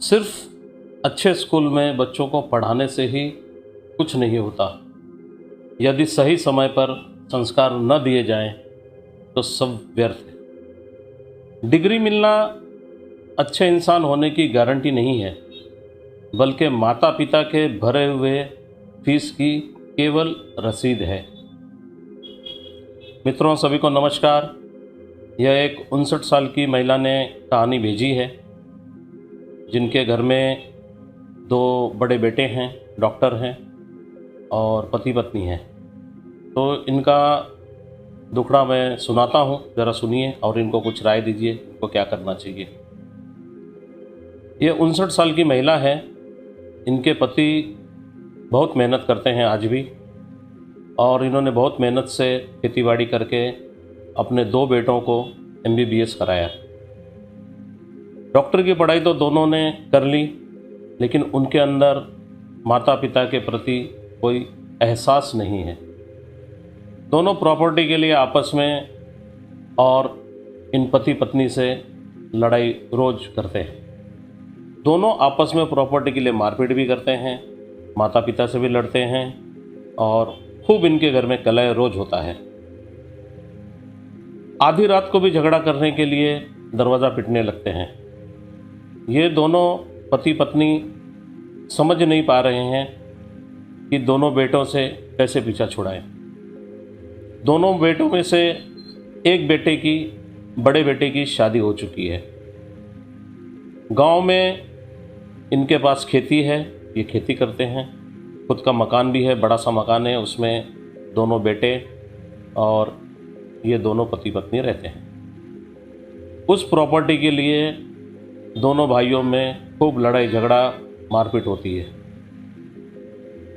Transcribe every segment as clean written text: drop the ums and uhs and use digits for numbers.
सिर्फ अच्छे स्कूल में बच्चों को पढ़ाने से ही कुछ नहीं होता। यदि सही समय पर संस्कार न दिए जाएं तो सब व्यर्थ है। डिग्री मिलना अच्छे इंसान होने की गारंटी नहीं है, बल्कि माता पिता के भरे हुए फीस की केवल रसीद है। मित्रों, सभी को नमस्कार। यह एक 59 साल की महिला ने कहानी भेजी है, जिनके घर में 2 बड़े बेटे हैं, डॉक्टर हैं और पति पत्नी हैं। तो इनका दुखड़ा मैं सुनाता हूँ, ज़रा सुनिए और इनको कुछ राय दीजिए, इनको क्या करना चाहिए। ये 59 साल की महिला है। इनके पति बहुत मेहनत करते हैं आज भी, और इन्होंने बहुत मेहनत से खेतीबाड़ी करके अपने 2 बेटों को MBBS कराया। डॉक्टर की पढ़ाई तो दोनों ने कर ली, लेकिन उनके अंदर माता पिता के प्रति कोई एहसास नहीं है। दोनों प्रॉपर्टी के लिए आपस में और इन पति पत्नी से लड़ाई रोज़ करते हैं। दोनों आपस में प्रॉपर्टी के लिए मारपीट भी करते हैं, माता पिता से भी लड़ते हैं और खूब इनके घर में कलह रोज होता है। आधी रात को भी झगड़ा करने के लिए दरवाज़ा पीटने लगते हैं। ये दोनों पति पत्नी समझ नहीं पा रहे हैं कि दोनों बेटों से कैसे पीछा छुड़ाएं। दोनों बेटों में से एक बड़े बेटे की शादी हो चुकी है। गांव में इनके पास खेती है, ये खेती करते हैं। खुद का मकान भी है, बड़ा सा मकान है, उसमें दोनों बेटे और ये दोनों पति पत्नी रहते हैं। उस प्रॉपर्टी के लिए दोनों भाइयों में खूब लड़ाई झगड़ा मारपीट होती है।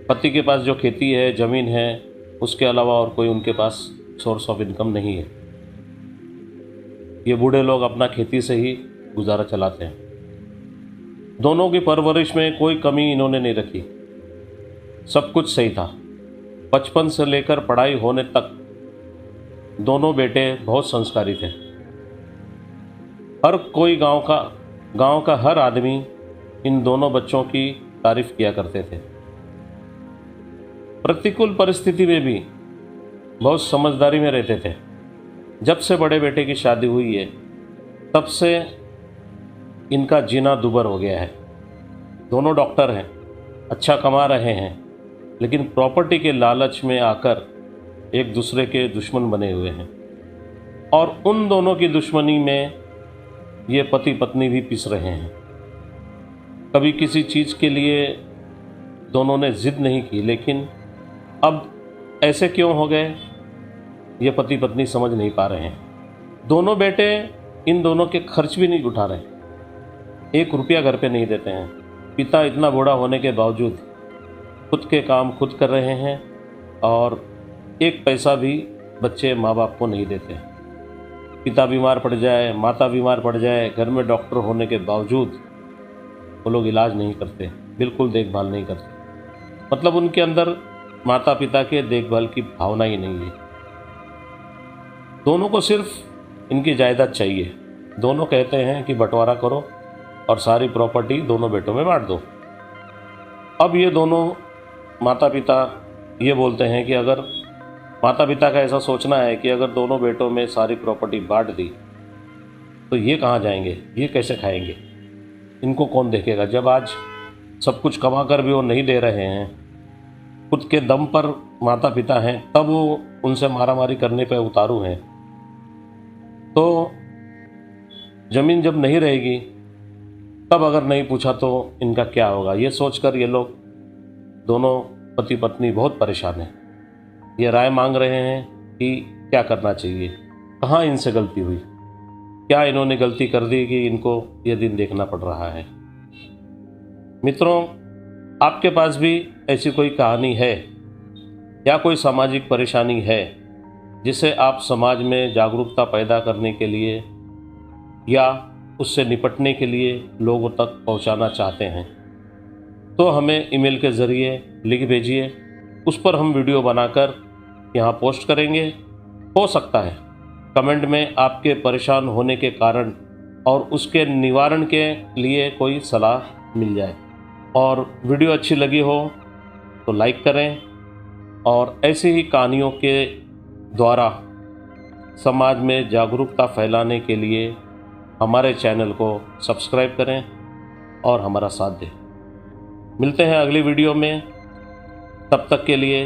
पति के पास जो खेती है, ज़मीन है, उसके अलावा और कोई उनके पास सोर्स ऑफ इनकम नहीं है। ये बूढ़े लोग अपना खेती से ही गुजारा चलाते हैं। दोनों की परवरिश में कोई कमी इन्होंने नहीं रखी, सब कुछ सही था। बचपन से लेकर पढ़ाई होने तक दोनों बेटे बहुत संस्कारी थे। हर कोई गांव का हर आदमी इन दोनों बच्चों की तारीफ किया करते थे। प्रतिकूल परिस्थिति में भी बहुत समझदारी में रहते थे। जब से बड़े बेटे की शादी हुई है, तब से इनका जीना दूभर हो गया है। दोनों डॉक्टर हैं, अच्छा कमा रहे हैं, लेकिन प्रॉपर्टी के लालच में आकर एक दूसरे के दुश्मन बने हुए हैं। और उन दोनों की दुश्मनी में ये पति पत्नी भी पिस रहे हैं। कभी किसी चीज़ के लिए दोनों ने जिद नहीं की, लेकिन अब ऐसे क्यों हो गए, ये पति पत्नी समझ नहीं पा रहे हैं। दोनों बेटे इन दोनों के खर्च भी नहीं उठा रहे, 1 रुपया घर पे नहीं देते हैं। पिता इतना बूढ़ा होने के बावजूद खुद के काम खुद कर रहे हैं और 1 पैसा भी बच्चे माँ बाप को नहीं देते। पिता बीमार पड़ जाए, माता बीमार पड़ जाए, घर में डॉक्टर होने के बावजूद वो लोग इलाज नहीं करते, बिल्कुल देखभाल नहीं करते। मतलब उनके अंदर माता पिता के देखभाल की भावना ही नहीं है। दोनों को सिर्फ इनकी जायदाद चाहिए। दोनों कहते हैं कि बंटवारा करो और सारी प्रॉपर्टी दोनों बेटों में बांट दो। अब ये दोनों माता पिता ये बोलते हैं कि अगर माता पिता का ऐसा सोचना है कि अगर दोनों बेटों में सारी प्रॉपर्टी बांट दी तो ये कहाँ जाएंगे, ये कैसे खाएंगे, इनको कौन देखेगा। जब आज सब कुछ कमा कर भी वो नहीं दे रहे हैं, खुद के दम पर माता पिता हैं, तब वो उनसे मारामारी करने पे उतारू हैं। तो ज़मीन जब नहीं रहेगी, तब अगर नहीं पूछा तो इनका क्या होगा, ये सोचकर ये लोग दोनों पति पत्नी बहुत परेशान हैं। ये राय मांग रहे हैं कि क्या करना चाहिए, कहाँ इनसे गलती हुई, क्या इन्होंने गलती कर दी कि इनको ये दिन देखना पड़ रहा है। मित्रों, आपके पास भी ऐसी कोई कहानी है या कोई सामाजिक परेशानी है जिसे आप समाज में जागरूकता पैदा करने के लिए या उससे निपटने के लिए लोगों तक पहुंचाना चाहते हैं, तो हमें ईमेल के ज़रिए लिख भेजिए। उस पर हम वीडियो बनाकर यहाँ पोस्ट करेंगे। हो सकता है कमेंट में आपके परेशान होने के कारण और उसके निवारण के लिए कोई सलाह मिल जाए। और वीडियो अच्छी लगी हो तो लाइक करें और ऐसी ही कहानियों के द्वारा समाज में जागरूकता फैलाने के लिए हमारे चैनल को सब्सक्राइब करें और हमारा साथ दें। मिलते हैं अगली वीडियो में, तब तक के लिए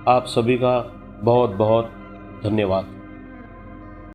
आप सभी का बहुत बहुत धन्यवाद।